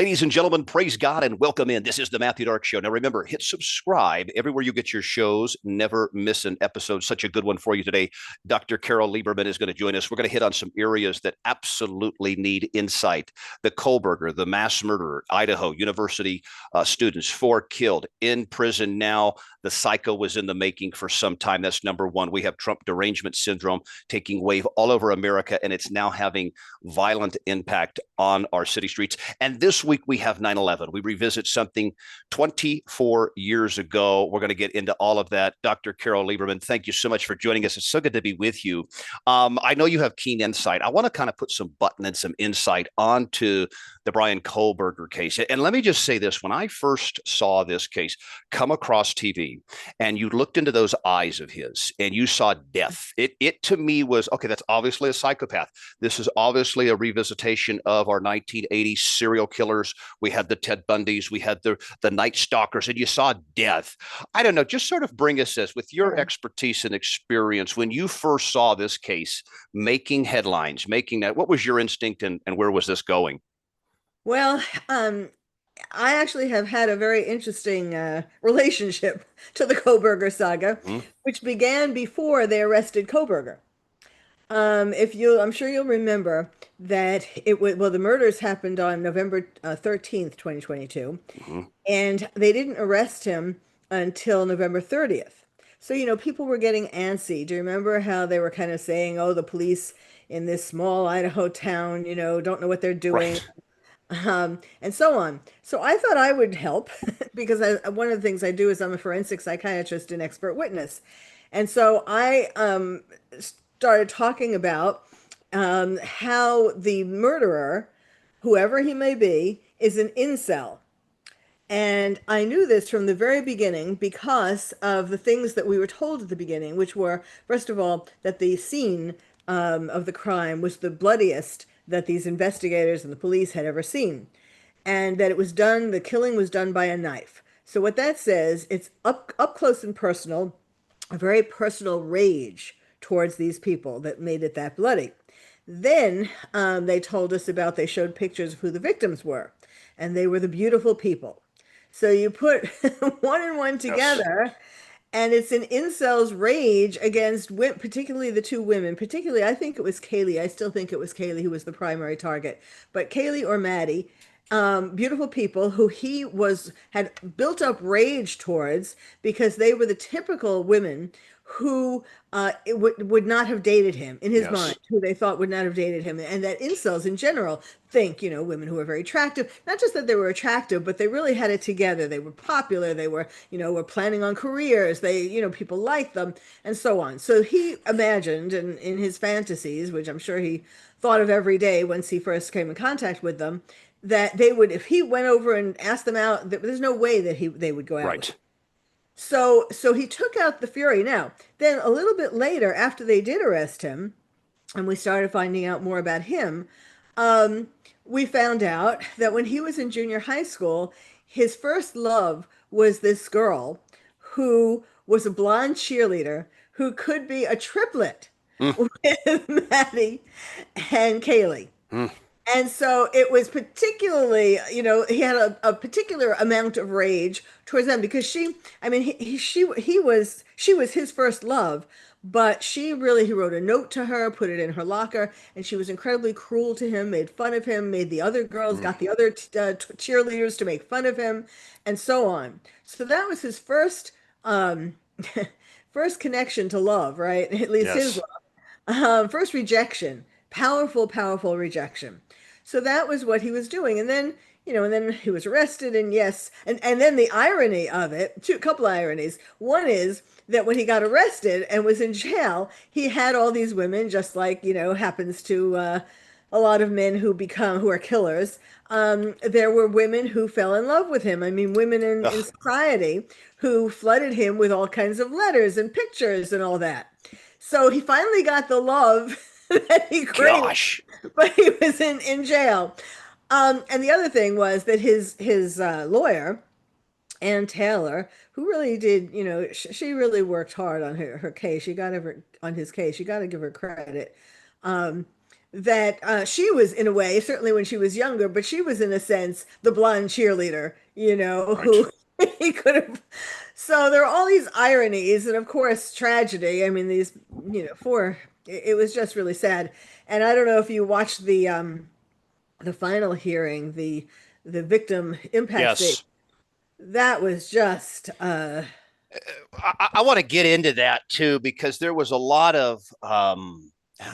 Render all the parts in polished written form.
Ladies and gentlemen, praise God and welcome in. This is the Matthew Dark Show. Now, remember, hit subscribe everywhere you get your shows. Never miss an episode. Such a good one for you today. Dr. Carole Lieberman is going to join us. We're going to hit on some areas that absolutely need insight. The Kohberger, the mass murderer, Idaho University students, 4 killed, in prison now. The psycho was in the making for some time. That's number one. We have Trump Derangement Syndrome taking wave all over America, and it's now having violent impact on our city streets. And this week we have 9/11. We revisit something 24 years ago. We're going to get into all of that. Dr. Carole Lieberman, thank you so much for joining us. It's so good to be with you. I know you have keen insight. I want to kind of put some button and some insight onto the Bryan Kohberger case. And let me just say this. When I first saw this case come across TV and you looked into those eyes of his and you saw death, it to me was, okay, that's obviously a psychopath. This is obviously a revisitation of our 1980s serial killers. We had the Ted Bundys, we had the Night Stalkers, and you saw death. I don't know, just sort of bring us this with your expertise and experience. When you first saw this case making headlines, making that, what was your instinct and where was this going? Well, I actually have had a very interesting relationship to the Kohberger saga, Mm-hmm. which began before they arrested Kohberger. I'm sure you'll remember that the murders happened on November 13th, 2022, Mm-hmm. and they didn't arrest him until November 30th. So, people were getting antsy. Do you remember how they were kind of saying, oh, the police in this small Idaho town, don't know what they're doing, Right. and so on. So I thought I would help because one of the things I do is I'm a forensic psychiatrist and expert witness. And so I started talking about how the murderer, whoever he may be, is an incel. And I knew this from the very beginning because of the things that we were told at the beginning, which were, first of all, that the scene of the crime was the bloodiest that these investigators and the police had ever seen, and that the killing was done by a knife. So what that says, it's up close and personal, a very personal rage towards these people that made it that bloody. Then they showed pictures of who the victims were, and they were the beautiful people. So you put one and one Yes. together, and it's an incel's rage against particularly the two women. Particularly, I think it was Kaylee. I still think it was Kaylee who was the primary target. But Kaylee or Maddie, beautiful people who had built up rage towards because they were the typical women who would not have dated him in his mind, Yes. who they thought would not have dated him. And that incels in general think, women who are very attractive, not just that they were attractive, but they really had it together. They were popular. They were planning on careers. People liked them and so on. So he imagined in his fantasies, which I'm sure he thought of every day once he first came in contact with them, that they would, if he went over and asked them out, there's no way that they would go out with him. Right. So he took out the fury. Now, then a little bit later, after they did arrest him, and we started finding out more about him, um, we found out that when he was in junior high school, his first love was this girl who was a blonde cheerleader who could be a triplet Mm, with Maddie and Kaylee. mm. And so it was particularly, he had a particular amount of rage towards them because I mean, she was his first love, but he wrote a note to her, put it in her locker, and she was incredibly cruel to him, made fun of him, made the other girls, Mm. got the other cheerleaders to make fun of him, and so on. So that was his um, first connection to love, right? At least his Yes. love. First rejection, powerful, powerful rejection. So that was what he was doing. And then he was arrested. And yes, and then the irony of it, a couple ironies. One is that when he got arrested and was in jail, he had all these women, just like, happens to a lot of men who are killers. There were women who fell in love with him. I mean, women in Ugh, society who flooded him with all kinds of letters and pictures and all that. So he finally got the love that he craved, gosh. but he was in jail. And the other thing was that his lawyer, Ann Taylor, who really did, she really worked hard on her case. On his case. You got to give her credit. Um, that she was, in a way, certainly when she was younger, but she was, in a sense, the blonde cheerleader, Right. who he could have. So there are all these ironies, and of course, tragedy. I mean, these, it was just really sad. And I don't know if you watched the final hearing, the victim impact statement. Yes. That was just I want to get into that too because there was a lot of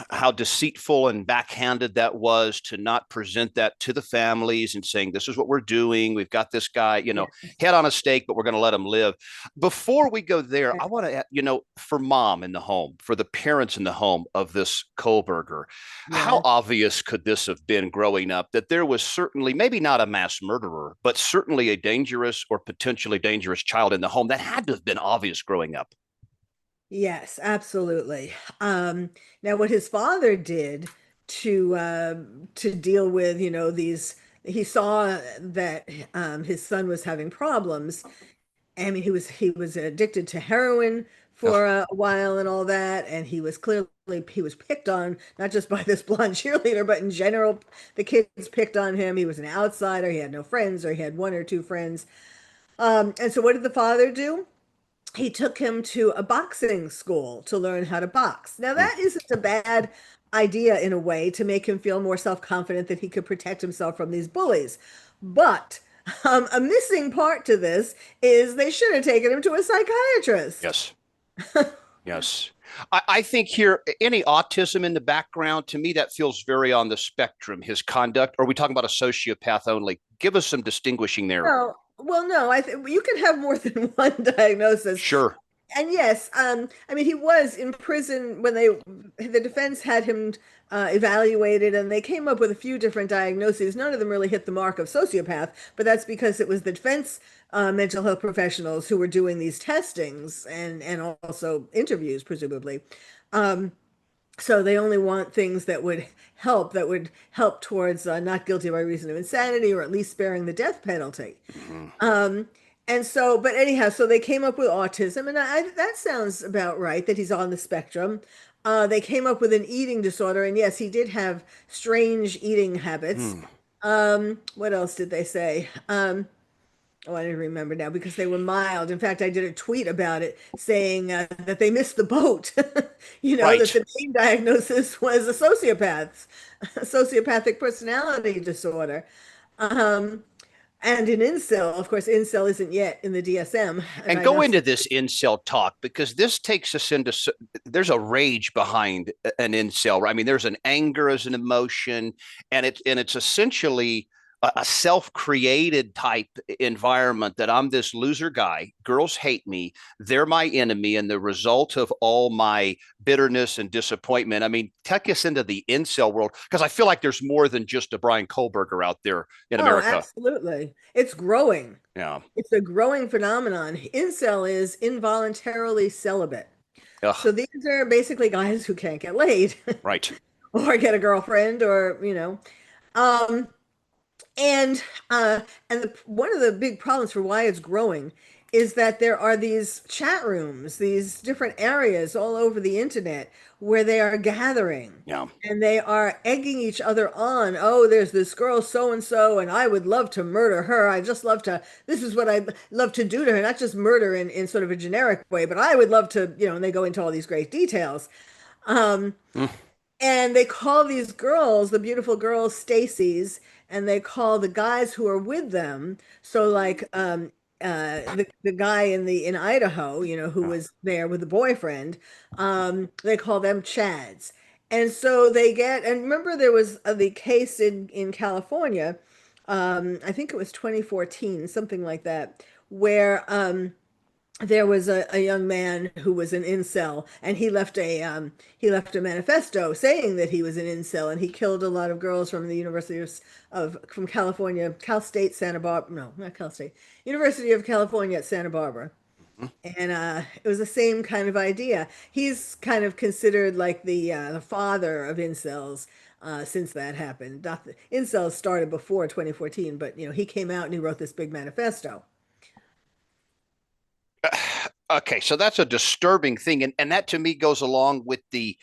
how deceitful and backhanded that was to not present that to the families and saying this is what we're doing. We've got this guy, yeah. head on a stake, but we're going to let him live. Before we go there, I want to, for mom in the home, for the parents in the home of this Kohberger, how Yeah. obvious could this have been growing up that there was certainly maybe not a mass murderer, but certainly a dangerous or potentially dangerous child in the home? That had to have been obvious growing up. Yes, absolutely. Now, what his father did to deal with, these, he saw that his son was having problems. I mean, he was addicted to heroin for Ugh, a while and all that, and he was picked on not just by this blonde cheerleader, but in general, the kids picked on him. He was an outsider. He had no friends, or he had one or two friends. And so, what did the father do? He took him to a boxing school to learn how to box. Now, mm, that isn't a bad idea in a way to make him feel more self-confident that he could protect himself from these bullies. But a missing part to this is they should have taken him to a psychiatrist. yes. Yes. I think here, any autism in the background, to me, that feels very on the spectrum. His conduct, or are we talking about a sociopath only? Give us some distinguishing there. No, well, no, I think you can have more than one diagnosis. Sure. And yes, I mean, he was in prison when the defense had him evaluated, and they came up with a few different diagnoses. None of them really hit the mark of sociopath, but that's because it was the defense mental health professionals who were doing these testings and also interviews, presumably. Um, so they only want things that would help towards not guilty by reason of insanity, or at least sparing the death penalty. Mhm. Um, and so, but anyhow, so they came up with autism, and that sounds about right that he's on the spectrum. They came up with an eating disorder, and yes, he did have strange eating habits. Hmm. What else did they say? Oh, I didn't remember now because they were mild. In fact, I did a tweet about it saying that they missed the boat. That Right. the main diagnosis was a sociopathic personality disorder. Um, and an incel, of course, incel isn't yet in the DSM And go diagnosis. into this incel talk because this takes us into there's a rage behind an incel, right? I mean, there's an anger as an emotion, and it's essentially a self-created type environment that I'm this loser guy. Girls hate me. They're my enemy, and the result of all my bitterness and disappointment. I mean, take us into the incel world because I feel like there's more than just a Bryan Kohberger out there in Oh, America. absolutely. It's growing. Yeah. It's a growing phenomenon. Incel is involuntarily celibate. So Ugh, these are basically guys who can't get laid right. or get a girlfriend or. Um, And one of the big problems for why it's growing is that there are these chat rooms, these different areas all over the internet where they are gathering Yeah. and they are egging each other on. Oh, there's this girl so and so, and I would love to murder her. I just love to, this is what I'd love to do to her, not just murder in sort of a generic way, but I would love to, and they go into all these great details. Um, Mm, and they call these girls, the beautiful girls, Stacy's, and they call the guys who are with them. So like the guy in Idaho, who yeah. was there with the boyfriend, they call them Chads. And so they get, and remember there was the case in California, I think it was 2014, something like that, where there was a young man who was an incel, and he left a manifesto saying that he was an incel, and he killed a lot of girls from the University of from California, Cal State Santa Barbara, no, not Cal State, University of California at Santa Barbara. Mhm. And it was the same kind of idea. He's kind of considered like the father of incels since that happened. Incels started before 2014, but he came out and he wrote this big manifesto. Okay, so that's a disturbing thing, and that to me goes along with the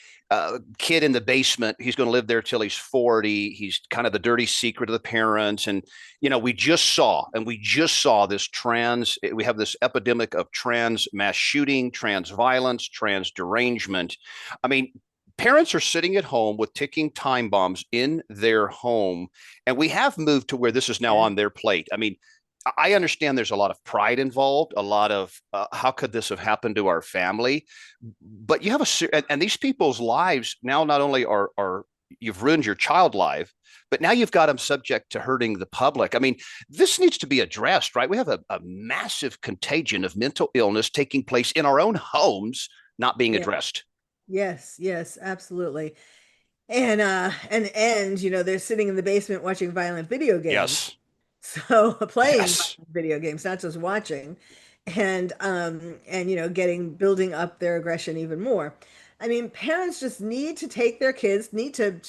kid in the basement. He's going to live there till he's 40. He's kind of the dirty secret of the parents, and we just saw this trans. We have this epidemic of trans mass shooting, trans violence, trans derangement. I mean, parents are sitting at home with ticking time bombs in their home, and we have moved to where this is now Yeah. on their plate. I mean, I understand there's a lot of pride involved, a lot of how could this have happened to our family? But you have and these people's lives now not only are you've ruined your child life, but now you've got them subject to hurting the public. I mean, this needs to be addressed, right? We have a massive contagion of mental illness taking place in our own homes, not being Yeah. addressed. Yes, yes, absolutely. And they're sitting in the basement watching violent video games. Yes, So playing yes, video games, not just watching, and getting building up their aggression even more. I mean, parents just need to take their kids, need to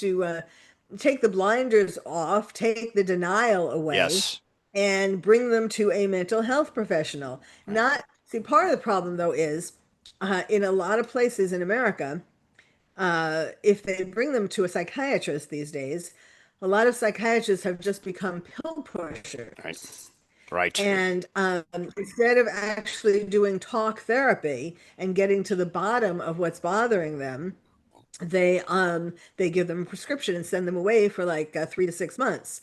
take the blinders off, take the denial away, yes. and bring them to a mental health professional. Right. Not see, part of the problem though is in a lot of places in America, if they bring them to a psychiatrist these days, a lot of psychiatrists have just become pill Right. pushers. Right. And instead of actually doing talk therapy and getting to the bottom of what's bothering them, they give them a prescription and send them away for like 3 to 6 months.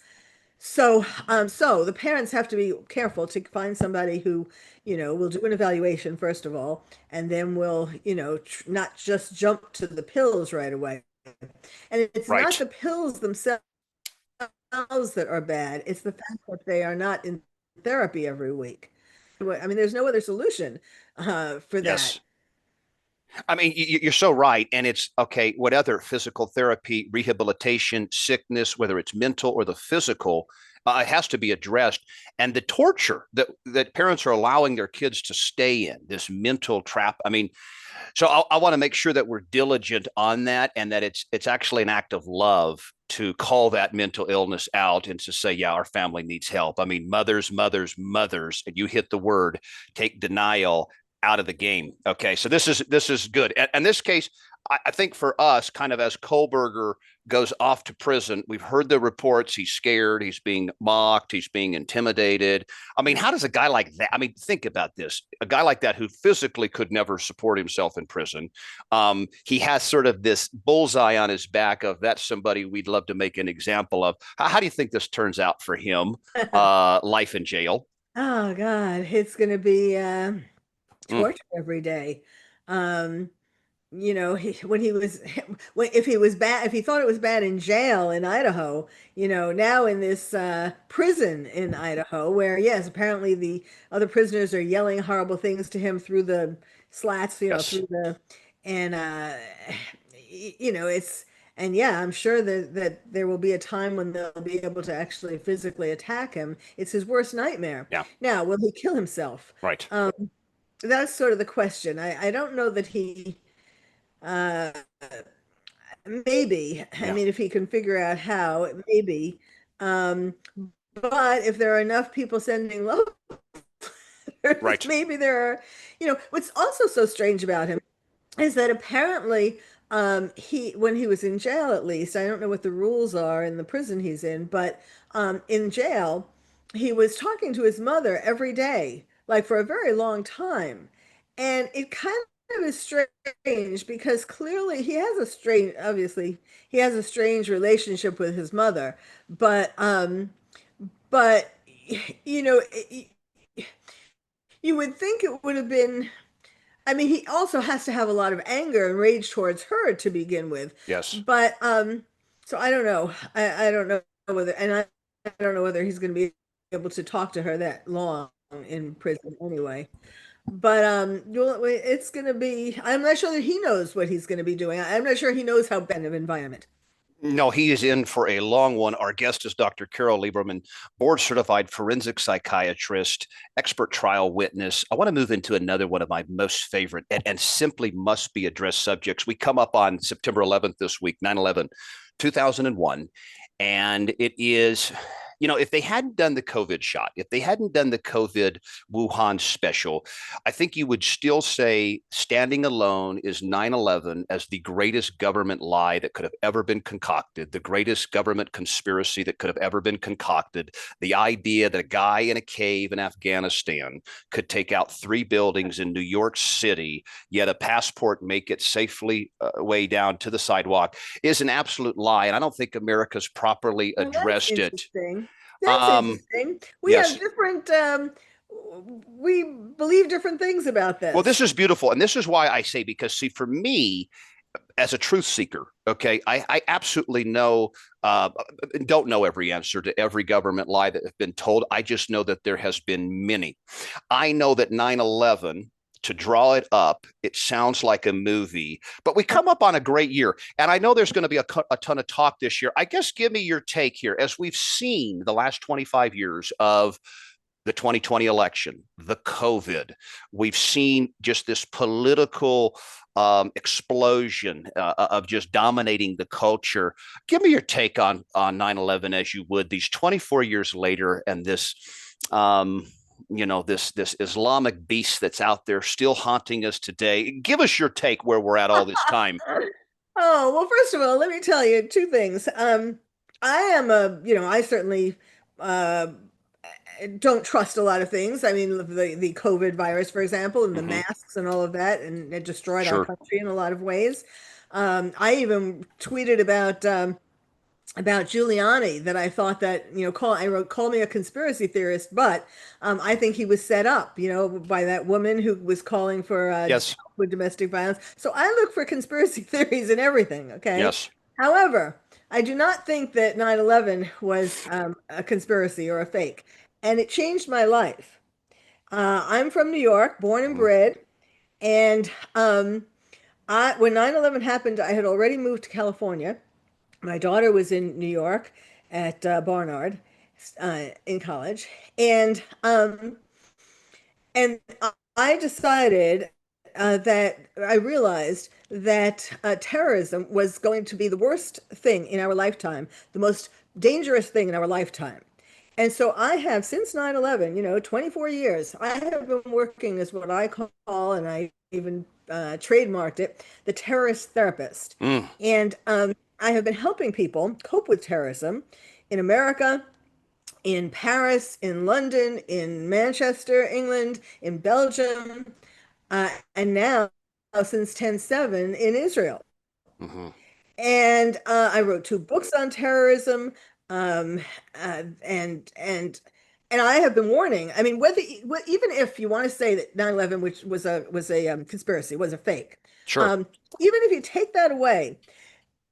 So the parents have to be careful to find somebody who, will do an evaluation first of all, and then will, not just jump to the pills right away. And it's not Right. the pills themselves that are bad. It's the fact that they are not in therapy every week. I mean, there's no other solution for that. Yes. I mean, you're so right. And it's okay, what other physical therapy, rehabilitation, sickness, whether it's mental or the physical, it has to be addressed. And the torture that parents are allowing their kids to stay in, this mental trap. I mean, so I want to make sure that we're diligent on that and that it's actually an act of love to call that mental illness out and to say, yeah, our family needs help. I mean, mothers, and you hit the word, take denial out of the game. Okay, so this is good. And in this case, I think for us, kind of as Kohberger goes off to prison, we've heard the reports. He's scared. He's being mocked. He's being intimidated. I mean, how does a guy like that? I mean, think about this: a guy like that who physically could never support himself in prison. He has sort of this bullseye on his back of that's somebody we'd love to make an example of. How do you think this turns out for him? Life in jail. Oh God, it's going to be Mm, torture every day. Um, when he was when if he was bad, if he thought it was bad in jail in Idaho, now in this prison in Idaho, where yes, apparently the other prisoners are yelling horrible things to him through the slats, yes. through the and it's and yeah, I'm sure that there will be a time when they'll be able to actually physically attack him. It's his worst nightmare. Yeah. Now, will he kill himself? Right. Um, that's sort of the question. I don't know that he uh, maybe. I Yeah. mean, if he can figure out how, maybe. Um, but if there are enough people sending love, Right. maybe there are, what's also so strange about him is that apparently he when he was in jail, at least I don't know what the rules are in the prison he's in, but in jail he was talking to his mother every day, like for a very long time. And it kind of is strange because clearly he has a strange, obviously he has a strange relationship with his mother, but you know you would think it would have been. I mean, he also has to have a lot of anger and rage towards her to begin with. Yes. But so I don't know. I don't know whether, and I don't know whether he's going to be able to talk to her that long in prison anyway. But it's going to be. I'm not sure that he knows what he's going to be doing. I'm not sure he knows how bad of environment. No, he is in for a long one. Our guest is Dr. Carole Lieberman, board certified forensic psychiatrist, expert trial witness. I want to move into another one of my most favorite and simply must be addressed subjects. We come up on September 11th this week, 9/11, 2001. And it is if they hadn't done the COVID shot, if they hadn't done the COVID Wuhan special, I think you would still say standing alone is 9/11 as the greatest government lie that could have ever been concocted, the greatest government conspiracy that could have ever been concocted. The idea that a guy in a cave in Afghanistan could take out 3 buildings in New York City, yet a passport make it safely way down to the sidewalk is an absolute lie. And I don't think America's properly Well, that's addressed it. interesting. That's Um, interesting. We have yes. different, we believe different things about Well, this. this is beautiful. And this is why I say, because see, for me, as a truth seeker, okay, I absolutely know, uh, don't know every answer to every government lie that has been told. I just know that there has been many. I know that 9/11, to draw it up, it sounds like a movie, but we come up on a great year. And I know there's going to be a ton of talk this year. I guess give me your take here. As we've seen the last 25 years of the 2020 election, the COVID, we've seen just this political explosion of just dominating the culture. Give me your take on 9/11 as you would these 24 years later, and this this Islamic beast that's out there still haunting us today. Give us your take where we're at all this time. Oh, well, first of all, let me tell you two things. I am I certainly uh, don't trust a lot of things. I mean, the COVID virus, for example, and the Mm-hmm. masks and all of that, and it destroyed our Sure. country in a lot of ways. I even tweeted about Giuliani that I thought that, I wrote, call me a conspiracy theorist, but I think he was set up, by that woman who was calling for Yes. with domestic violence. So I look for conspiracy theories in everything, okay? Yes. However, I do not think that 9/11 was a conspiracy or a fake, and it changed my life. I'm from New York, born and Mm-hmm. bred, and when 9/11 happened, I had already moved to California. My daughter was in New York at Barnard in college, and and I decided that I realized that terrorism was going to be the worst thing in our lifetime, the most dangerous thing in our lifetime. And so I have, since 9/11, 24 years, I have been working as what I call, and I even trademarked it, the terrorist therapist. Mm. And I have been helping people cope with terrorism in America, in Paris, in London, in Manchester, England, in Belgium, and now since 10/7 in Israel. Mm-hmm. And I wrote 2 books on terrorism, um, and I have been warning. I mean, even if you want to say that 9/11, which was a conspiracy, was a fake, Sure. um, even if you take that away,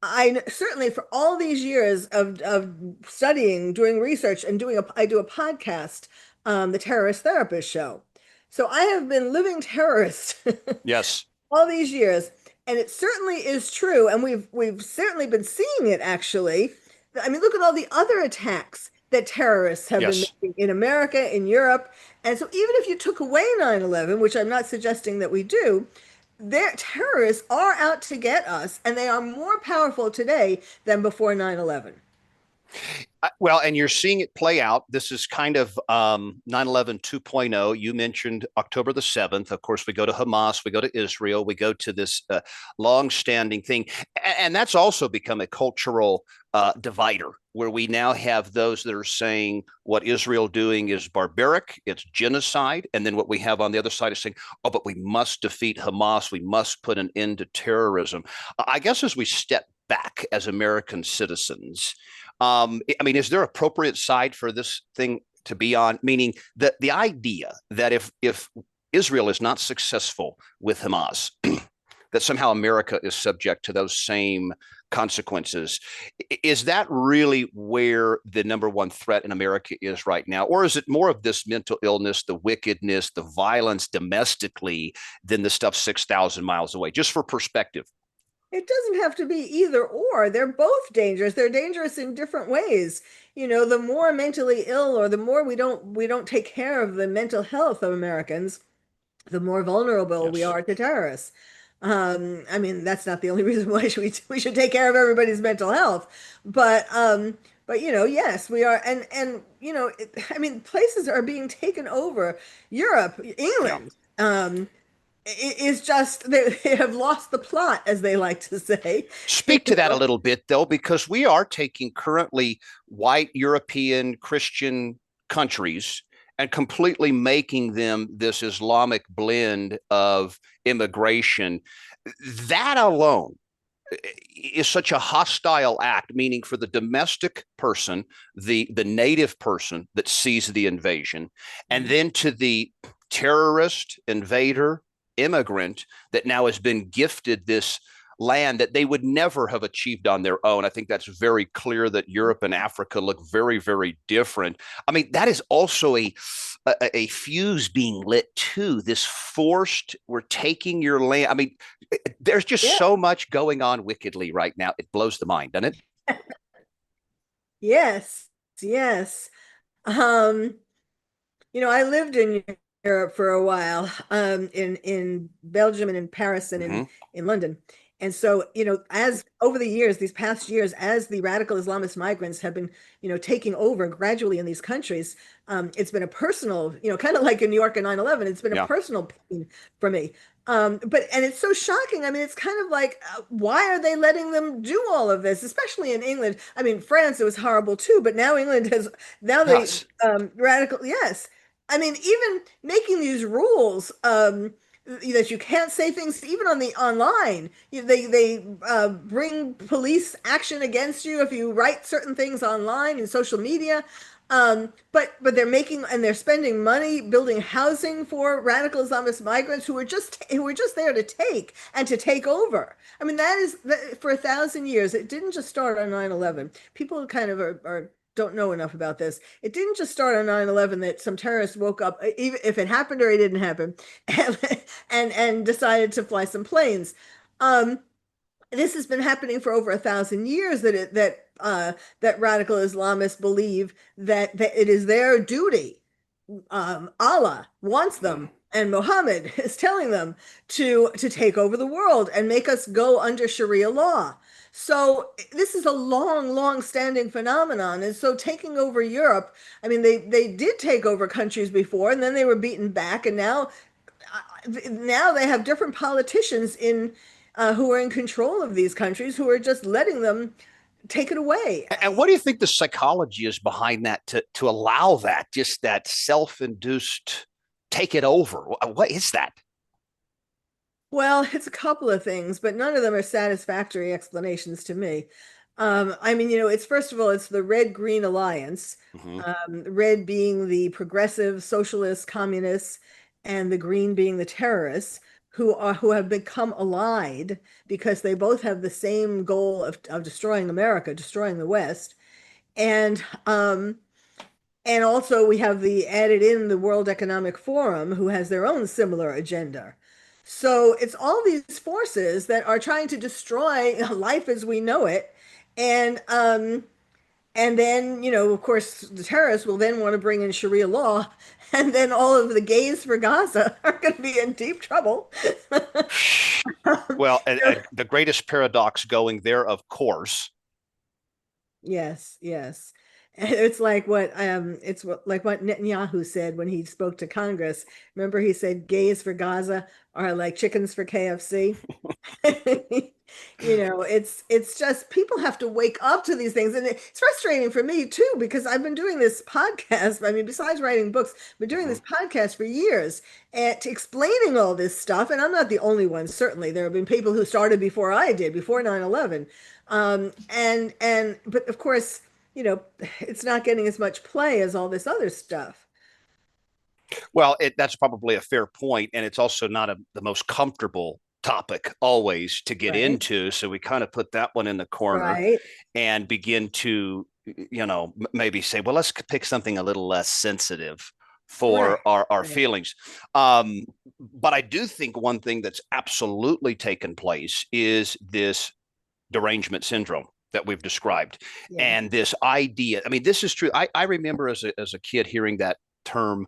I certainly, for all these years of studying, doing research, and I do a podcast, the Terrorist Therapist Show. So I have been living terrorist Yes. all these years, and it certainly is true. And we've certainly been seeing it actually. I mean, look at all the other attacks that terrorists have been Yes. making in America, in Europe. And so even if you took away 9/11, which I'm not suggesting that we do, their terrorists are out to get us, and they are more powerful today than before 9/11. Well, and you're seeing it play out. This is kind of 9/11 2.0. You mentioned October the 7th. Of course, we go to Hamas, we go to Israel, we go to this long-standing thing. And that's also become a cultural divider where we now have those that are saying what Israel doing is barbaric, it's genocide. And then what we have on the other side is saying, oh, but we must defeat Hamas. We must put an end to terrorism. I guess as we step back as American citizens, I mean, is there appropriate side for this thing to be on? Meaning that the idea that if Israel is not successful with Hamas, that somehow America is subject to those same consequences. Is that really where the number one threat in America is right now? Or is it more of this mental illness, the wickedness, the violence domestically than the stuff 6,000 miles away? Just for perspective. It doesn't have to be either or. They're both dangerous. They're dangerous in different ways. The more mentally ill, or the more we don't take care of the mental health of Americans, the more vulnerable we Yes. are to terrorists. I mean, that's not the only reason why we should take care of everybody's mental health, but But yes, we are, and I mean, places are being taken over. Europe, Yeah. England, is just they have lost the plot, as they like to say. You Speak to that a know? little bit, though, because we are taking currently white European Christian countries and completely making them this Islamic blend of immigration. That alone is such a hostile act, meaning for the domestic person, the native person that sees the invasion, and then to the terrorist, invader, immigrant that now has been gifted this land that they would never have achieved on their own. I think that's very clear that Europe and Africa look very, very different. I mean, that is also a fuse being lit too. This forced, we're taking your land. I mean, there's just Yeah. so much going on wickedly right now. It blows the mind, doesn't it? Yes. Yes. Um, I lived in Europe for a while, in Belgium and in Paris and Mm-hmm. in London. And so, as over the years, these past years, as the radical Islamist migrants have been, taking over gradually in these countries, it's been a personal, kind of like in New York and 9/11, it's been a Yeah. personal pain for me. And it's so shocking. I mean, it's kind of like, why are they letting them do all of this, especially in England? I mean, France, it was horrible too, but now England has, now they, Yes. radical, yes. I mean, even making these rules, that you can't say things even on the online. They bring police action against you if you write certain things online in social media. But they're spending money building housing for radical Islamist migrants who are just there to take over. I mean, for 1,000 years. It didn't just start on 9/11. People kind of are don't know enough about this. It didn't just start on 9/11 that some terrorist woke up, even if it happened or it didn't happen, and and decided to fly some planes. Um, this has been happening for over 1,000 years, that radical Islamists believe that it is their duty. Allah wants them, and Muhammad is telling them to take over the world and make us go under Sharia law. So this is a long, long standing phenomenon. And so taking over Europe, I mean, they did take over countries before, and then they were beaten back, and now they have different politicians who are in control of these countries who are just letting them take it away. And what do you think the psychology is behind that to allow that, just that self-induced take it over? What is that? Well, it's a couple of things, but none of them are satisfactory explanations to me. I mean, it's first of all, it's the Red-Green Alliance, Mm-hmm. red being the progressive socialists, communists, and the green being the terrorists who have become allied because they both have the same goal of destroying America, destroying the West. And and also we have the added in the World Economic Forum, who has their own similar agenda. So it's all these forces that are trying to destroy life as we know it. And then, of course, the terrorists will then want to bring in Sharia law, and then all of the gays for Gaza are going to be in deep trouble. Well, and the greatest paradox going there, of course. Yes, yes. It's like what Netanyahu said when he spoke to Congress. Remember, he said gays for Gaza are like chickens for KFC. It's just people have to wake up to these things, and it's frustrating for me too because I've been doing this podcast. I mean, besides writing books, I've been doing Mhm. this podcast for years and explaining all this stuff. And I'm not the only one. Certainly, there have been people who started before I did, before 9/11. But of course, it's not getting as much play as all this other stuff. Well, that's probably a fair point, and it's also not the most comfortable topic always to get Right. into. So we kind of put that one in the corner Right. and begin to, maybe say, well, let's pick something a little less sensitive Right. for our Right. feelings. Um, but I do think one thing that's absolutely taken place is this derangement syndrome that we've described. Yes. And this idea, I mean, this is true. I remember as a kid hearing that term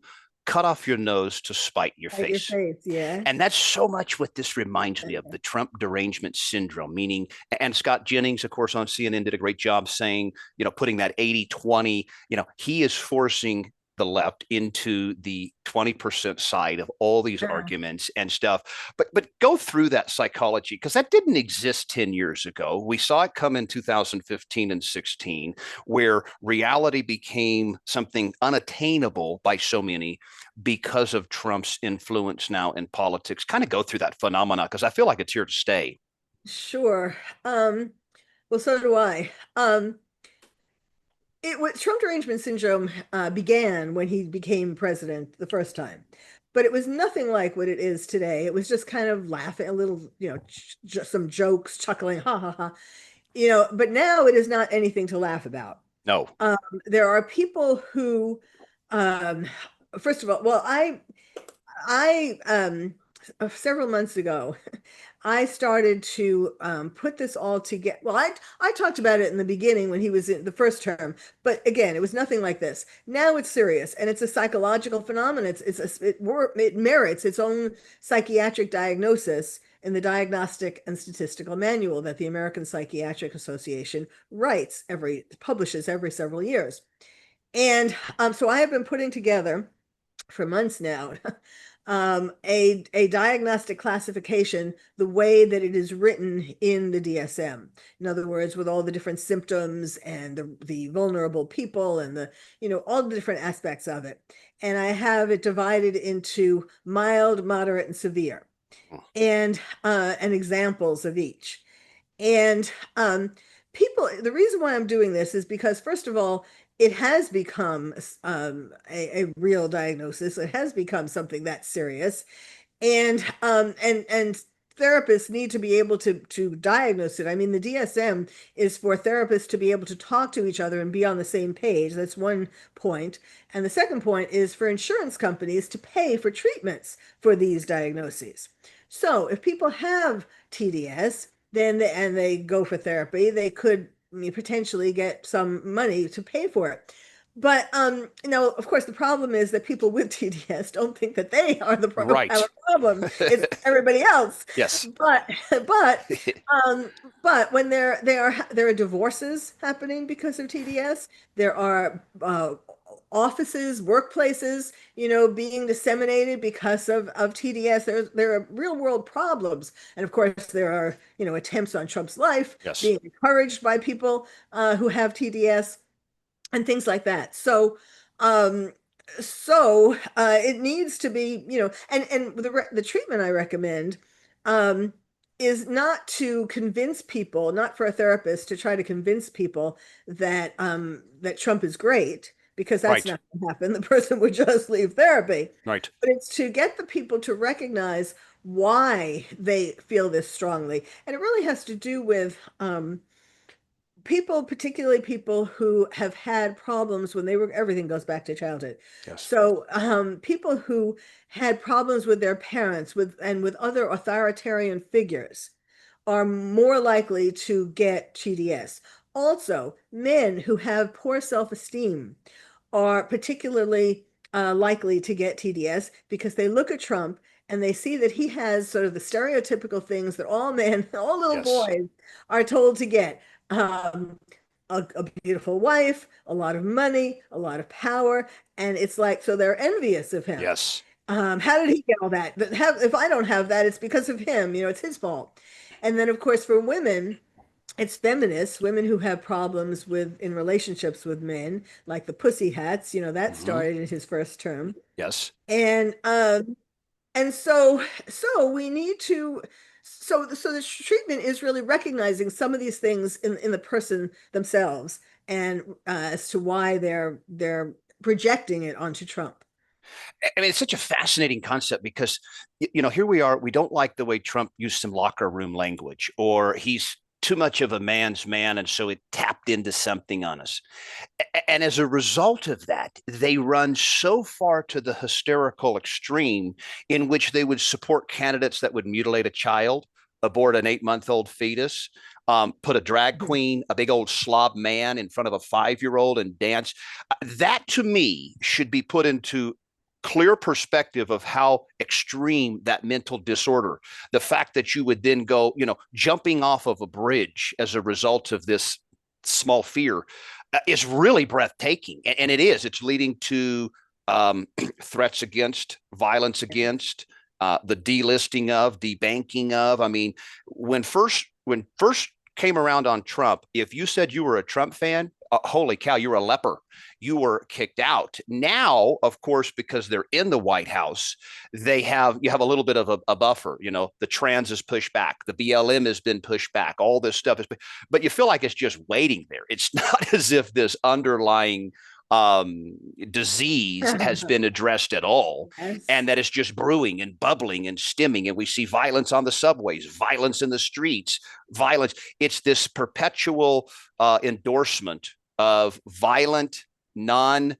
cut off your nose to spite your At your face. face, yeah. And that's so much what this reminds me of, the Trump derangement syndrome, meaning, and Scott Jennings, of course, on CNN did a great job saying, putting that 80-20, he is forcing the left into the 20% side of all these Yeah. arguments and stuff. But go through that psychology, because that didn't exist 10 years ago. We saw it come in 2015 and 16, where reality became something unattainable by so many because of Trump's influence now in politics. Kind of go through that phenomena, because I feel like it's here to stay. Sure. Well, so do I. It was Trump derangement syndrome began when he became president the first time, but it was nothing like what it is today. It was just kind of laughing a little, just some jokes, chuckling, ha ha ha, But now it is not anything to laugh about. No. There are people who, um, first of all, well, I several months ago, I started to put this all together. Well, I talked about it in the beginning when he was in the first term, but again, it was nothing like this. Now it's serious, and it's a psychological phenomenon. It merits its own psychiatric diagnosis in the Diagnostic and Statistical Manual that the American Psychiatric Association publishes every several years. And so I have been putting together for months now a diagnostic classification the way that it is written in the DSM. In other words, with all the different symptoms and the vulnerable people and all the different aspects of it. And I have it divided into mild, moderate, and severe, and examples of each. And the reason why I'm doing this is because, first of all, it has become a real diagnosis. It has become something that's serious, and therapists need to be able to diagnose it. I mean, the DSM is for therapists to be able to talk to each other and be on the same page. That's one point. And the second point is for insurance companies to pay for treatments for these diagnoses. So if people have TDS, and they go for therapy, they could potentially get some money to pay for it. But of course, the problem is that people with TDS don't think that they are Right. have a problem. It's everybody else. Yes. But when there are divorces happening because of TDS, there are offices, workplaces, being disseminated because of TDS. There are real world problems, and of course there are attempts on Trump's life Yes. being encouraged by people who have TDS and things like that. Um, it needs to be, and the treatment I recommend is not to convince people, not for a therapist to try to convince people that Trump is great, because that's Right. not going to happen. The person would just leave therapy. Right. But it's to get the people to recognize why they feel this strongly. And it really has to do with people, particularly people who have had problems when everything goes back to childhood. Yes. So people who had problems with their parents and with other authoritarian figures are more likely to get TDS. Also, men who have poor self-esteem are particularly likely to get TDS because they look at Trump and they see that he has sort of the stereotypical things that all men, all little Yes. boys are told to get. A beautiful wife, a lot of money, a lot of power, and it's like, so they're envious of him. Yes. How did he get all that? If I don't have that, it's because of him. It's his fault. And then, of course, for women, it's feminists, women who have problems in relationships with men, like the pussy hats. That started in his first term. Yes. And so we need to. So the treatment is really recognizing some of these things in the person themselves, and as to why they're projecting it onto Trump. I mean, it's such a fascinating concept because, here we are. We don't like the way Trump used some locker room language, or he's too much of a man's man. And so it tapped into something on us. And as a result of that, they run so far to the hysterical extreme in which they would support candidates that would mutilate a child, abort an 8-month-old fetus, put a drag queen, a big old slob man in front of a 5-year-old and dance. That to me should be put into clear perspective of how extreme that mental disorder, the fact that you would then go, jumping off of a bridge as a result of this small fear is really breathtaking. And it is. It's leading to threats against, violence against, the delisting of, debanking of. I mean, when first came around on Trump, if you said you were a Trump fan, holy cow, you were a leper. You were kicked out. Now, of course, because they're in the White House, you have a little bit of a buffer. The trans is pushed back, the BLM has been pushed back, all this stuff is, but you feel like it's just waiting there. It's not as if this underlying disease has been addressed at all, Yes. and that it's just brewing and bubbling and stemming. And we see violence on the subways, violence in the streets, violence. It's this perpetual endorsement of violent, non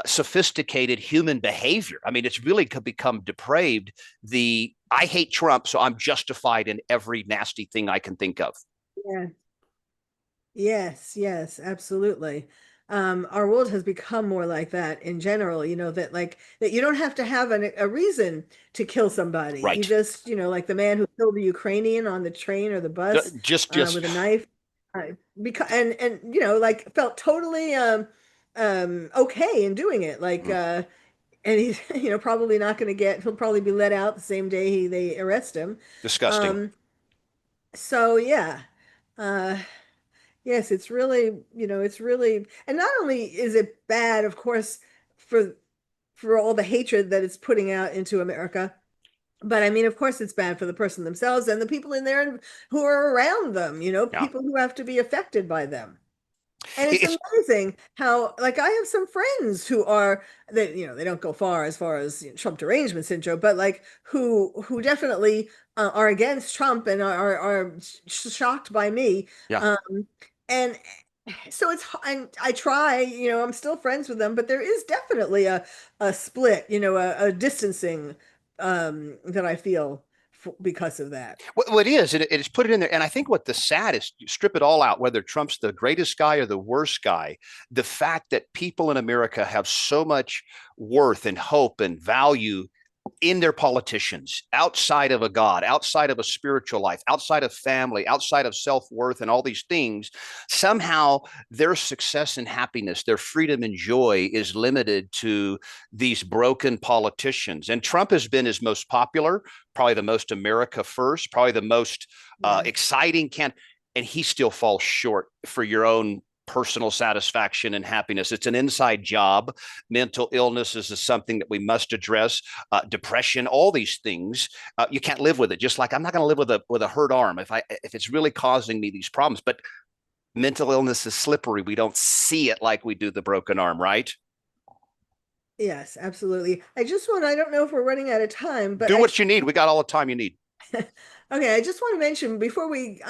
sophisticated human behavior. I mean, it's really become depraved. I hate Trump, so I'm justified in every nasty thing I can think of. Yeah. Yes, yes, absolutely. Our world has become more like that in general, that like that you don't have to have a reason to kill somebody. You Right. just, like the man who killed the Ukrainian on the train or the bus Just with a knife, because and like felt totally okay in doing it. Like and he's probably not going to he'll probably be let out the same day they arrest him. disgusting. Um, so yeah. Uh Yes, it's really, it's really, and not only is it bad, of course, for all the hatred that it's putting out into America, but I mean, of course, it's bad for the person themselves and the people in there who are around them, Yeah. people who have to be affected by them. And it's It's amazing how, like, I have some friends who are that, they don't go far as Trump derangement syndrome, but like who definitely are against Trump and are shocked by me. yeah. And so and I try, I'm still friends with them, but there is definitely a split, a distancing that I feel because of that. Well, it is. It's put it in there. And I think what the sad is, strip it all out, whether Trump's the greatest guy or the worst guy, the fact that people in America have so much worth and hope and value in their politicians, outside of a God, outside of a spiritual life, outside of family, outside of self-worth and all these things, somehow their success and happiness, their freedom and joy is limited to these broken politicians. And Trump has been his most popular, probably the most America first, probably the most Yeah. exciting and he still falls short for your own personal satisfaction and happiness. It's an inside job. Mental illness is something that we must address. Depression, all these things, you can't live with it. Just like I'm not going to live with a hurt arm if it's really causing me these problems. But mental illness is slippery. We don't see it like we do the broken arm, right? Yes, absolutely. I don't know if we're running out of time, but Do what you need. We got all the time you need. okay, I just want to mention before we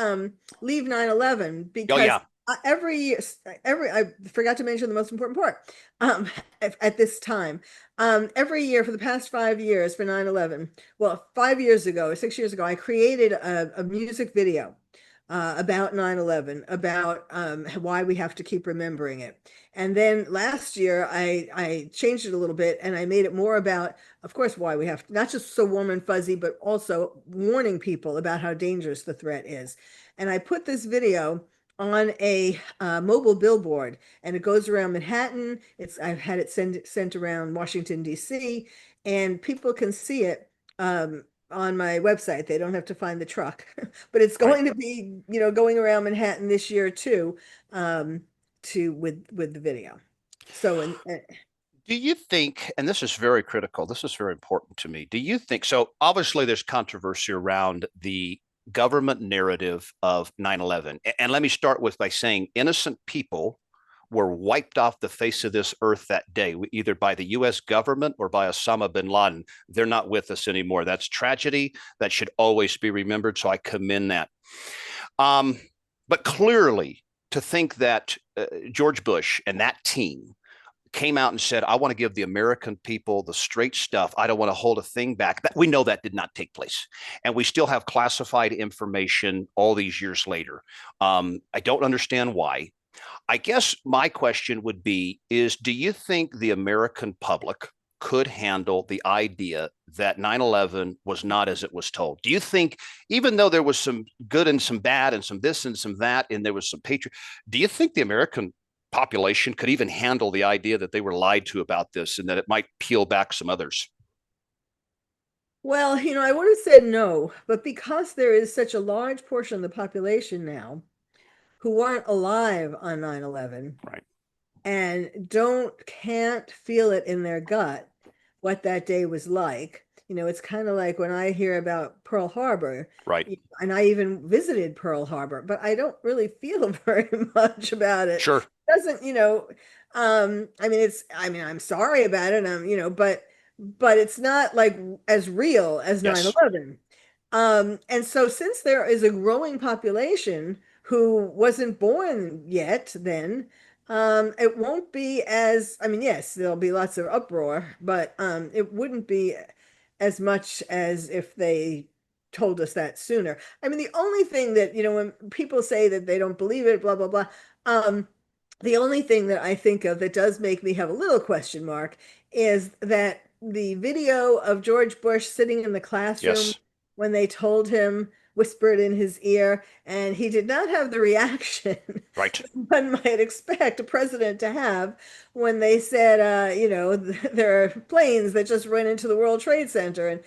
leave 9/11, Oh because yeah, I forgot to mention the most important part at this time. Every year for the past 5 years for 9/11, well, 5 years ago or 6 years ago, I created a music video about 9/11, about why we have to keep remembering it. And then last year, I changed it a little bit and I made it more about, of course, why we have to, not just so warm and fuzzy, but also warning people about how dangerous the threat is. And I put this video on a mobile billboard, and it goes around Manhattan. I've had it sent around Washington, D.C., and people can see it on my website. They don't have to find the truck, but it's right. going to be, going around Manhattan this year too, with the video. So, Do you think, and this is very critical, this is very important to me. Do you think, so obviously there's controversy around the government narrative of 9/11. And let me start with by saying innocent people were wiped off the face of this earth that day, either by the US government or by Osama bin Laden. They're not with us anymore. That's tragedy. That should always be remembered. So I commend that. Um, but clearly, to think that George Bush and that team came out and said, I want to give the American people the straight stuff. I don't want to hold a thing back. We know that did not take place. And we still have classified information all these years later. I don't understand why. I guess my question would be is, do you think the American public could handle the idea that 9/11 was not as it was told? Do you think, even though there was some good and some bad and some this and some that, and there was some patriot, do you think the American population could even handle the idea that they were lied to about this and that it might peel back some others? Well, I would have said no, but because there is such a large portion of the population now who weren't alive on 9/11 Right. and can't feel it in their gut what that day was like. It's kind of like when I hear about Pearl Harbor, Right. and I even visited Pearl Harbor, but I don't really feel very much about it. Sure. It doesn't, I'm sorry about it, but it's not like as real as Yes. 9/11. And so since there is a growing population who wasn't born yet then, it won't be as, yes, there'll be lots of uproar, but it wouldn't be as much as if they told us that sooner. The only thing that, when people say that they don't believe it, blah, blah, blah, the only thing that I think of that does make me have a little question mark is that the video of George Bush sitting in the classroom Yes. when they told him, whispered in his ear, and he did not have the reaction Right. one might expect a president to have when they said, there are planes that just ran into the World Trade Center. And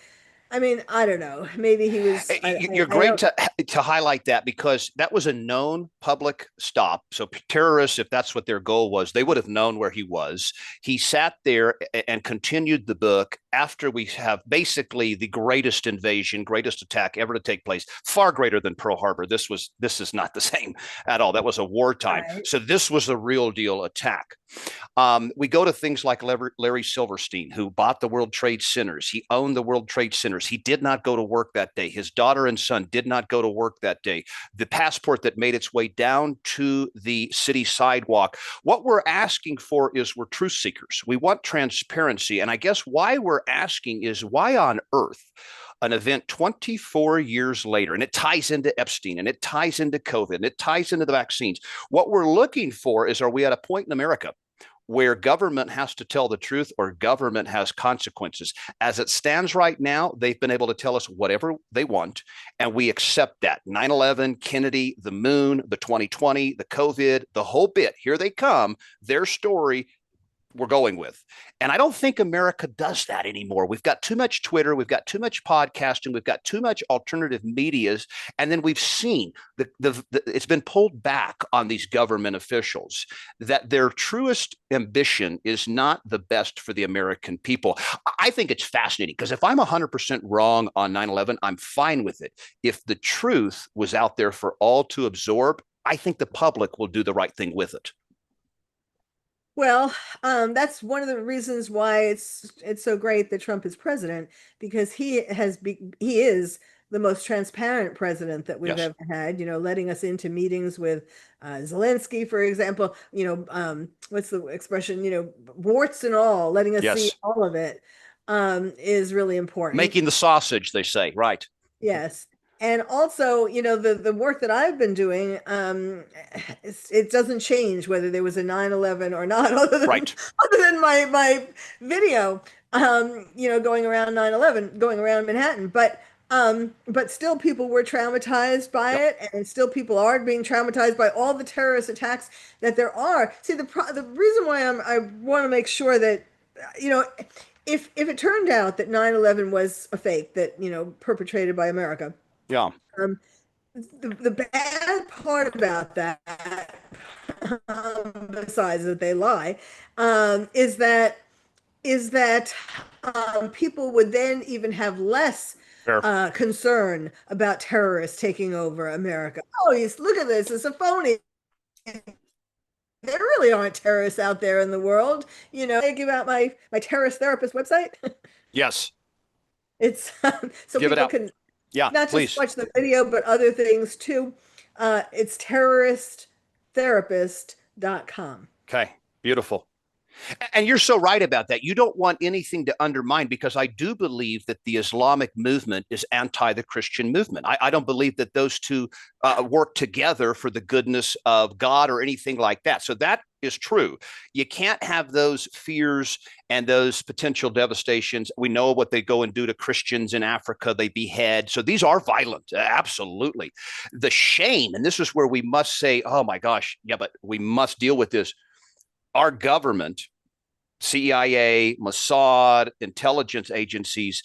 I don't know. Maybe he was, You're I great don't, to highlight that, because that was a known public stop. So terrorists, if that's what their goal was, they would have known where he was. He sat there and continued the book after we have basically the greatest invasion, greatest attack ever to take place, far greater than Pearl Harbor. This is not the same at all. That was a wartime. right. So this was a real deal attack. We go to things like Larry Silverstein, who bought the World Trade Centers. He owned the World Trade Centers. He did not go to work that day. His daughter and son did not go to work that day. The passport that made its way down to the city sidewalk. What we're asking for is, we're truth seekers. We want transparency. And I guess why we're asking is, why on earth an event 24 years later, and it ties into Epstein, and it ties into COVID, and it ties into the vaccines. What we're looking for is, are we at a point in America where government has to tell the truth, or government has consequences? As it stands right now, they've been able to tell us whatever they want, and we accept that. 9/11, Kennedy, the moon, the 2020, the COVID, the whole bit. Here they come, their story, we're going with. And I don't think America does that anymore. We've got too much Twitter, we've got too much podcasting, we've got too much alternative medias, and then we've seen it's been pulled back on these government officials, that their truest ambition is not the best for the American people. I think it's fascinating, because if I'm 100% wrong on 9/11, I'm fine with it. If the truth was out there for all to absorb, I think the public will do the right thing with it. Well, that's one of the reasons why it's so great that Trump is president, because he is the most transparent president that we've Yes. ever had. Letting us into meetings with Zelensky, for example. What's the expression? Warts and all, letting us see Yes. all of it, is really important. Making the sausage, they say. Right. Yes. And also, the work that I've been doing, it doesn't change whether there was a 9/11 or not, Right. other than my video, going around 9/11, going around Manhattan. But still people were traumatized by Yep. it, and still people are being traumatized by all the terrorist attacks that there are. See, the reason why I want to make sure that, you know, if it turned out that 9/11 was a fake, that, perpetrated by America, Yeah. the bad part about that, besides that they lie, is that people would then even have less Fair. concern about terrorists taking over America. Oh, look at this, it's a phony. There really aren't terrorists out there in the world. I give out my terrorist therapist website. Yes. It's so Give it people out. can Yeah, not just please. watch the video, but other things too. It's terroristtherapist.com. Okay. Beautiful. And you're so right about that. You don't want anything to undermine, because I do believe that the Islamic movement is anti the Christian movement. I don't believe that those two work together for the goodness of God or anything like that. So that is true. You can't have those fears and those potential devastations. We know what they go and do to Christians in Africa. They behead. So these are violent. Absolutely. The shame, and this is where we must say, oh my gosh, yeah, but we must deal with this. Our government, CIA, Mossad, intelligence agencies,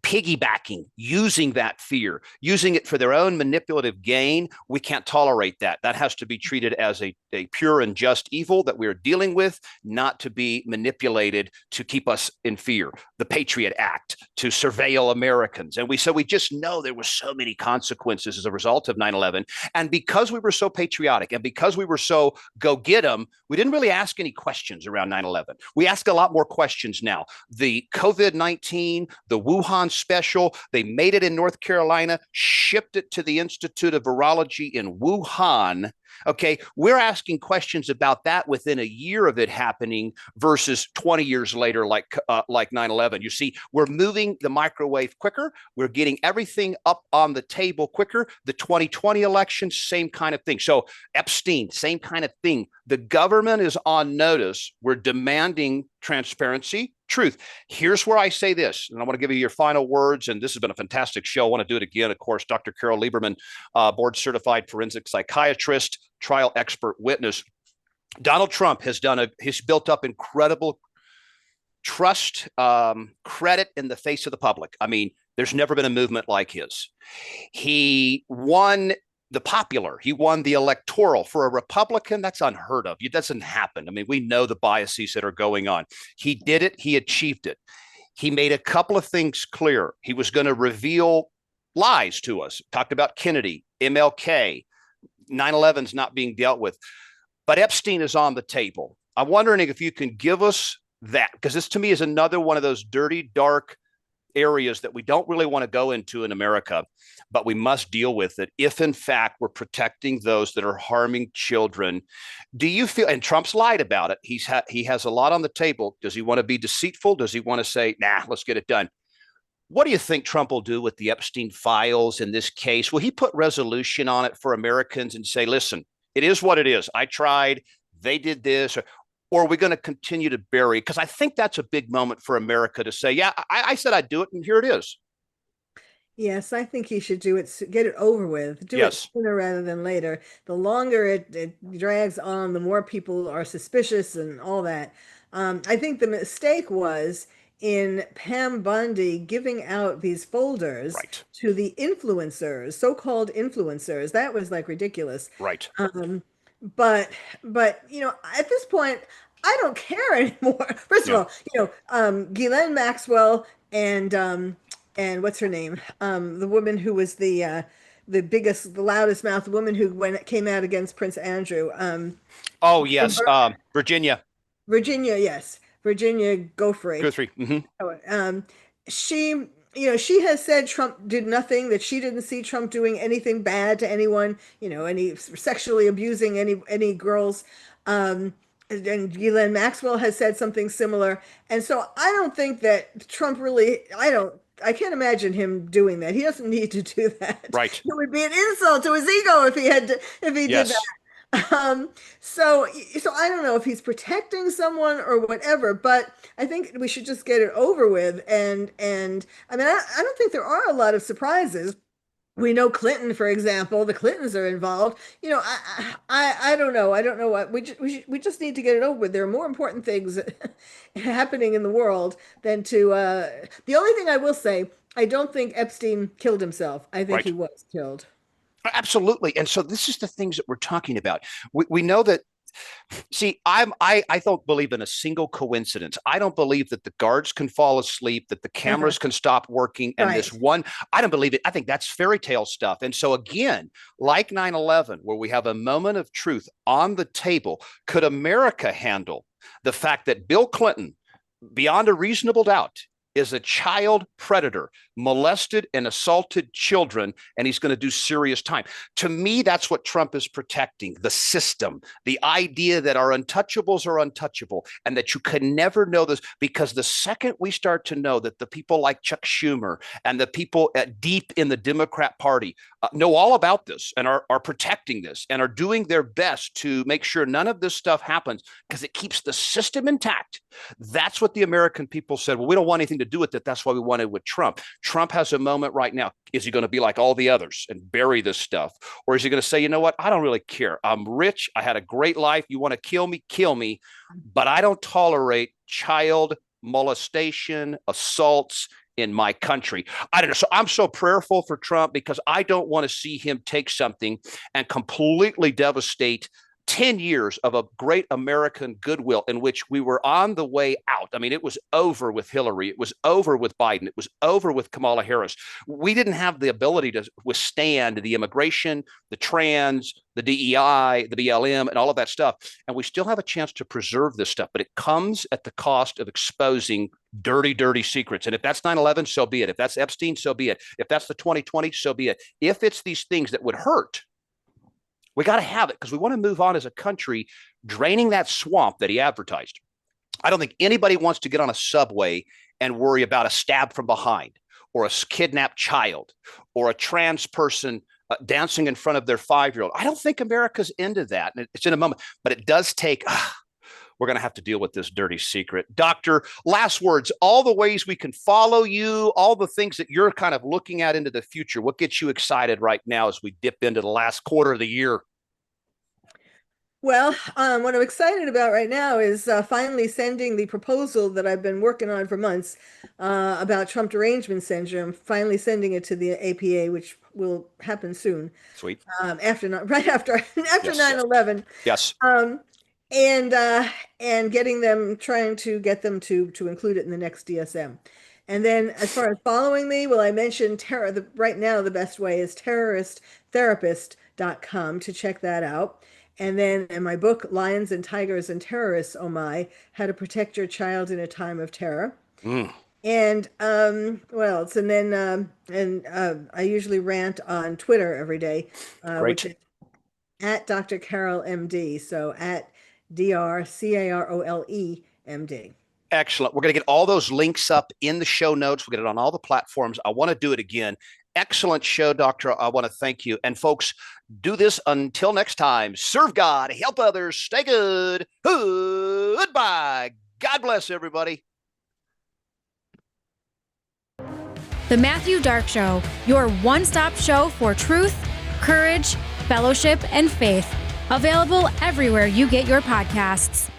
piggybacking, using that fear, using it for their own manipulative gain. We can't tolerate that. That has to be treated as a pure and just evil that we're dealing with, not to be manipulated to keep us in fear. The Patriot Act, to surveil Americans. And we just know there were so many consequences as a result of 9/11. And because we were so patriotic and because we were so go get them, we didn't really ask any questions around 9/11. We ask a lot more questions now. The COVID-19, the Wuhan special, they made it in North Carolina, shipped it to the Institute of Virology in Wuhan. Okay, we're asking questions about that within a year of it happening versus 20 years later, like 9/11. You see, we're moving the microwave quicker. We're getting everything up on the table quicker. The 2020 election, same kind of thing. So Epstein, same kind of thing. The government is on notice. We're demanding transparency, truth. Here's where I say this, and I want to give you your final words. And this has been a fantastic show. I want to do it again. Of course, Dr. Carole Lieberman, board certified forensic psychiatrist, trial expert witness. Donald Trump he's built up incredible trust, credit in the face of the public. I mean, there's never been a movement like his. He won the popular, he won the electoral. For a Republican, that's unheard of. It doesn't happen. I mean, we know the biases that are going on. He did it. He achieved it. He made a couple of things clear. He was going to reveal lies to us. Talked about Kennedy, MLK, 9/11's not being dealt with. But Epstein is on the table. I'm wondering if you can give us that, because this to me is another one of those dirty, dark areas that we don't really want to go into in America, but we must deal with it if in fact we're protecting those that are harming children. Do you feel, and Trump's lied about it, he has a lot on the table. Does he want to be deceitful? Does he want to say, nah, let's get it done? What do you think Trump will do with the Epstein files in this case? Will he put resolution on it for Americans and say, listen, it is what it is. I tried, they did this, or are we going to continue to bury? Because I think that's a big moment for America to say, yeah, I said I'd do it, and here it is. Yes, I think he should do it, get it over with, do it Yes. sooner rather than later. The longer it drags on, the more people are suspicious and all that. I think the mistake was in Pam Bondi giving out these folders Right. to the influencers, so-called influencers. That was like ridiculous. Right. But at this point, I don't care anymore. First of Yeah. all, Ghislaine Maxwell and what's her name? The woman who was the biggest, the loudest mouth, the woman who came out against Prince Andrew. Oh, yes. Virginia. Virginia, yes, Virginia Giuffre. Guthrie. Mm-hmm. She, she has said Trump did nothing, that she didn't see Trump doing anything bad to anyone, any sexually abusing any girls. And Ghislaine Maxwell has said something similar. And so I don't think that Trump really, I can't imagine him doing that. He doesn't need to do that. Right. It would be an insult to his ego if he did Yes. that. So I don't know if he's protecting someone or whatever, but I think we should just get it over with. And I mean, I don't think there are a lot of surprises. We know Clinton, for example, the Clintons are involved. I don't know. I don't know what we just need to get it over with. There are more important things happening in the world than to. The only thing I will say, I don't think Epstein killed himself. I think Right. he was killed. Absolutely. And so this is the things that we're talking about. We know that. See, I don't believe in a single coincidence. I don't believe that the guards can fall asleep, that the cameras can stop working, and this Right. one, I don't believe it. I think that's fairy tale stuff. And so again, like 9/11, where we have a moment of truth on the table, could America handle the fact that Bill Clinton, beyond a reasonable doubt, is a child predator, molested and assaulted children, and he's going to do serious time. To me, that's what Trump is protecting, the system, the idea that our untouchables are untouchable and that you can never know this, because the second we start to know that the people like Chuck Schumer and the people deep in the Democrat Party know all about this and are protecting this and are doing their best to make sure none of this stuff happens because it keeps the system intact. That's what the American people said. Well, we don't want anything to do with it. That's why we wanted with Trump. Trump has a moment right now. Is he going to be like all the others and bury this stuff? Or is he going to say, you know what? I don't really care. I'm rich. I had a great life. You want to kill me? Kill me. But I don't tolerate child molestation, assaults in my country. I don't know. So I'm so prayerful for Trump because I don't want to see him take something and completely devastate 10 years of a great American goodwill in which we were on the way out. I mean, it was over with Hillary. It was over with Biden. It was over with Kamala Harris. We didn't have the ability to withstand the immigration, the trans, the DEI, the BLM, and all of that stuff. And we still have a chance to preserve this stuff, but it comes at the cost of exposing dirty, dirty secrets. And if that's 9/11, so be it. If that's Epstein, so be it. If that's the 2020, so be it. If it's these things that would hurt, we got to have it because we want to move on as a country, draining that swamp that he advertised. I don't think anybody wants to get on a subway and worry about a stab from behind or a kidnapped child or a trans person dancing in front of their 5-year-old. I don't think America's into that. And it's in a moment, but it does take, we're going to have to deal with this dirty secret. Doctor, last words, all the ways we can follow you, all the things that you're kind of looking at into the future. What gets you excited right now as we dip into the last quarter of the year? Well, what I'm excited about right now is finally sending the proposal that I've been working on for months about Trump Derangement Syndrome, finally sending it to the APA, which will happen soon. Sweet. Right after yes. 9/11. Yes. And trying to get them to include it in the next DSM. And then as far as following me, well, I mentioned right now the best way is terroristtherapist.com to check that out. And then in my book, Lions and Tigers and Terrorists, Oh My, How to Protect Your Child in a Time of Terror. And what else? And then I usually rant on Twitter every day, which is at Dr. Carole MD. So at DrCarole MD. Excellent. We're going to get all those links up in the show notes. We'll get it on all the platforms. I want to do it again. Excellent show, Doctor. I want to thank you. And folks, do this until next time. Serve God, help others, stay good. Goodbye. God bless everybody. The Matthew Dark Show, your one-stop show for truth, courage, fellowship, and faith. Available everywhere you get your podcasts.